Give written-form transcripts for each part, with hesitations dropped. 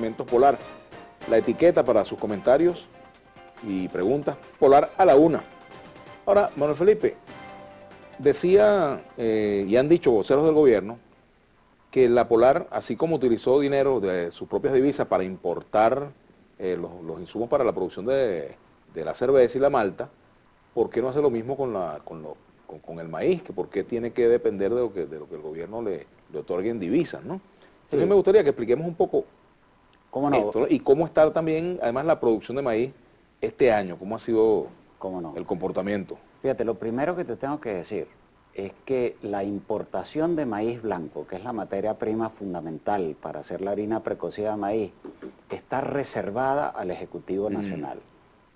Alimentos Polar. La etiqueta para sus comentarios y preguntas, Polar a la 1. Ahora, Manuel Felipe, decía y han dicho voceros del gobierno que la Polar, así como utilizó dinero de sus propias divisas para importar los insumos para la producción de la cerveza y la malta, ¿por qué no hace lo mismo con el maíz? Que ¿por qué tiene que depender de lo que el gobierno le otorgue en divisas, ¿no? Entonces Sí, me gustaría que expliquemos un poco cómo no, esto, ¿no? Y cómo está también, además, la producción de maíz este año, cómo ha sido cómo no. el comportamiento. Fíjate, lo primero que te tengo que decir es que la importación de maíz blanco, que es la materia prima fundamental para hacer la harina precocida de maíz, está reservada al Ejecutivo Nacional.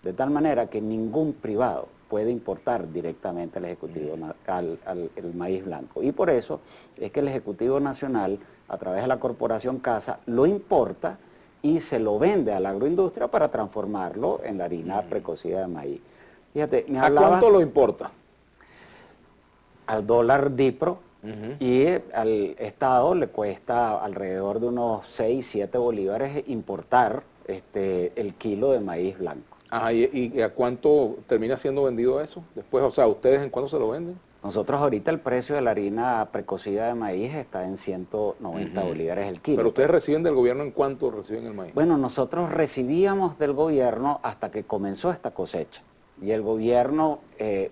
De tal manera que ningún privado puede importar directamente el maíz blanco. Y por eso es que el Ejecutivo Nacional, a través de la Corporación Casa, lo importa y se lo vende a la agroindustria para transformarlo en la harina precocida de maíz. Fíjate, me ¿A cuánto hablabas lo importa? al dólar DIPRO y al Estado le cuesta alrededor de unos 6, 7 bolívares importar el kilo de maíz blanco. Ajá, ¿y a cuánto termina siendo vendido eso? Después, o sea, ¿ustedes en cuánto se lo venden? Nosotros ahorita el precio de la harina precocida de maíz está en 190 bolívares el kilo. Pero ustedes reciben del gobierno, ¿en cuánto reciben el maíz? Bueno, nosotros recibíamos del gobierno hasta que comenzó esta cosecha. Y el gobierno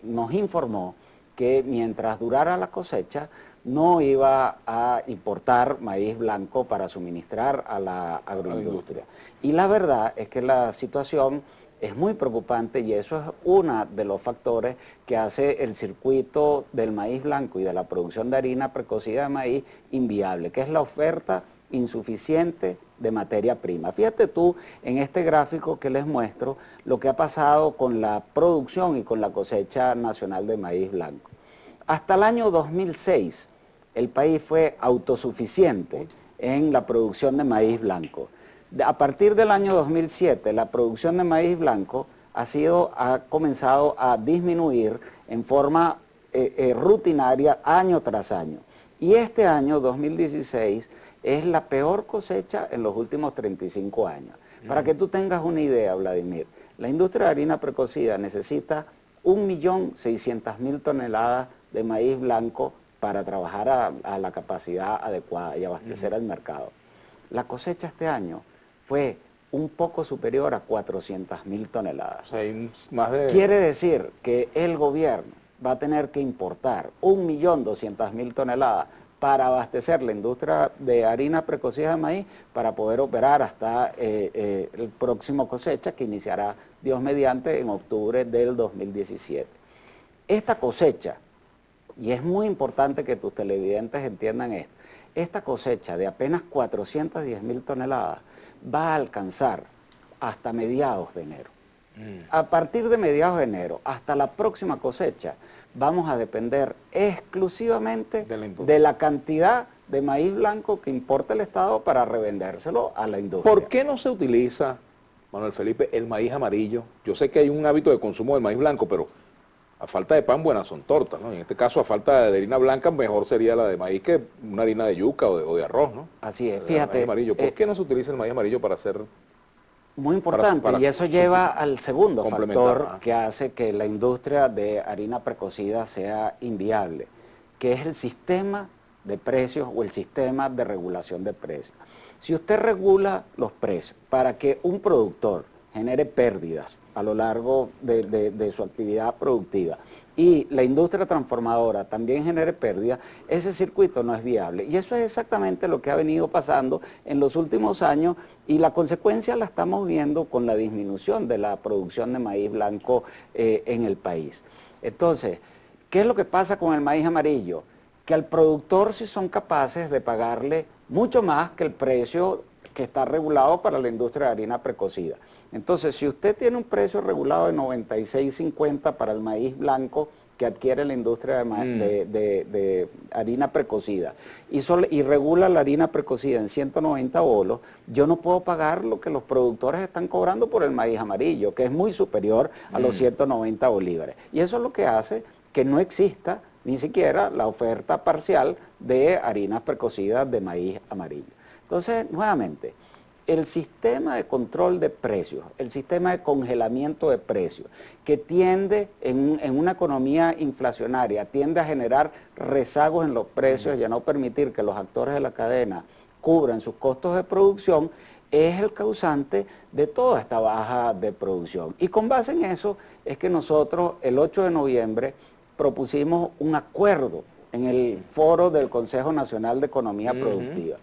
nos informó que mientras durara la cosecha no iba a importar maíz blanco para suministrar a la agroindustria. Y la verdad es que la situación es muy preocupante y eso es uno de los factores que hace el circuito del maíz blanco y de la producción de harina precocida de maíz inviable, que es la oferta insuficiente de materia prima. Fíjate tú en este gráfico que les muestro lo que ha pasado con la producción y con la cosecha nacional de maíz blanco. Hasta el año 2006 el país fue autosuficiente en la producción de maíz blanco. A partir del año 2007 la producción de maíz blanco ha comenzado a disminuir en forma rutinaria año tras año. Y este año 2016 es la peor cosecha en los últimos 35 años. Para que tú tengas una idea, Vladimir, la industria de harina precocida necesita 1.600.000 toneladas de maíz blanco para trabajar a la capacidad adecuada y abastecer al mercado. La cosecha este año fue un poco superior a 400.000 toneladas. O sea, hay más de... Quiere decir que el gobierno va a tener que importar 1.200.000 toneladas para abastecer la industria de harina precocida de maíz para poder operar hasta el próximo cosecha que iniciará, Dios mediante, en octubre del 2017. Esta cosecha, y es muy importante que tus televidentes entiendan esto, esta cosecha de apenas 410.000 toneladas va a alcanzar hasta mediados de enero. A partir de mediados de enero hasta la próxima cosecha vamos a depender exclusivamente de la cantidad de maíz blanco que importa el Estado para revendérselo a la industria. ¿Por qué no se utiliza, Manuel Felipe, el maíz amarillo? Yo sé que hay un hábito de consumo del maíz blanco, pero a falta de pan, buenas son tortas, ¿no? En este caso, a falta de harina blanca, mejor sería la de maíz que una harina de yuca o de arroz, ¿no? Así es, Maíz fíjate. amarillo. ¿Por qué no se utiliza el maíz amarillo para hacer... Muy importante, y eso lleva al segundo factor que hace que la industria de harina precocida sea inviable, que es el sistema de precios o el sistema de regulación de precios. Si usted regula los precios para que un productor genere pérdidas a lo largo de su actividad productiva y la industria transformadora también genere pérdidas, ese circuito no es viable. Y eso es exactamente lo que ha venido pasando en los últimos años y la consecuencia la estamos viendo con la disminución de la producción de maíz blanco en el país. Entonces, ¿qué es lo que pasa con el maíz amarillo? Que al productor sí son capaces de pagarle mucho más que el precio que está regulado para la industria de harina precocida. Entonces, si usted tiene un precio regulado de 96.50 para el maíz blanco que adquiere la industria de harina precocida y regula la harina precocida en 190 bolos, yo no puedo pagar lo que los productores están cobrando por el maíz amarillo, que es muy superior a los 190 bolívares. Y eso es lo que hace que no exista ni siquiera la oferta parcial de harinas precocidas de maíz amarillo. Entonces, nuevamente, el sistema de control de precios, el sistema de congelamiento de precios, que tiende en una economía inflacionaria, tiende a generar rezagos en los precios y a no permitir que los actores de la cadena cubran sus costos de producción, es el causante de toda esta baja de producción. Y con base en eso es que nosotros el 8 de noviembre propusimos un acuerdo en el foro del Consejo Nacional de Economía Productiva.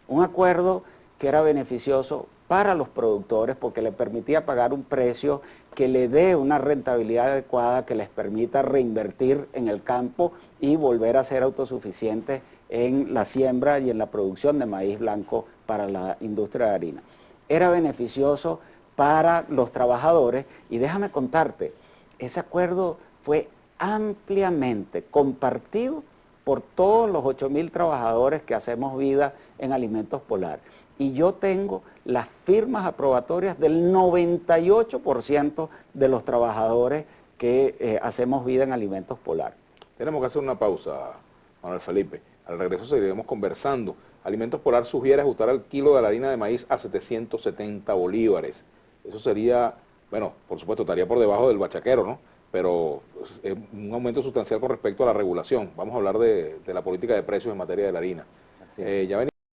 Un acuerdo que era beneficioso para los productores porque le permitía pagar un precio que le dé una rentabilidad adecuada, que les permita reinvertir en el campo y volver a ser autosuficientes en la siembra y en la producción de maíz blanco para la industria de harina. Era beneficioso para los trabajadores y déjame contarte, ese acuerdo fue ampliamente compartido por todos los 8.000 trabajadores que hacemos vida en Alimentos Polar. Y yo tengo las firmas aprobatorias del 98% de los trabajadores que hacemos vida en Alimentos Polar. Tenemos que hacer una pausa, Manuel Felipe. Al regreso seguiremos conversando. Alimentos Polar sugiere ajustar el kilo de la harina de maíz a 770 bolívares. Eso sería, bueno, por supuesto estaría por debajo del bachaquero, ¿no? Pero es un aumento sustancial con respecto a la regulación. Vamos a hablar de la política de precios en materia de la harina. Ya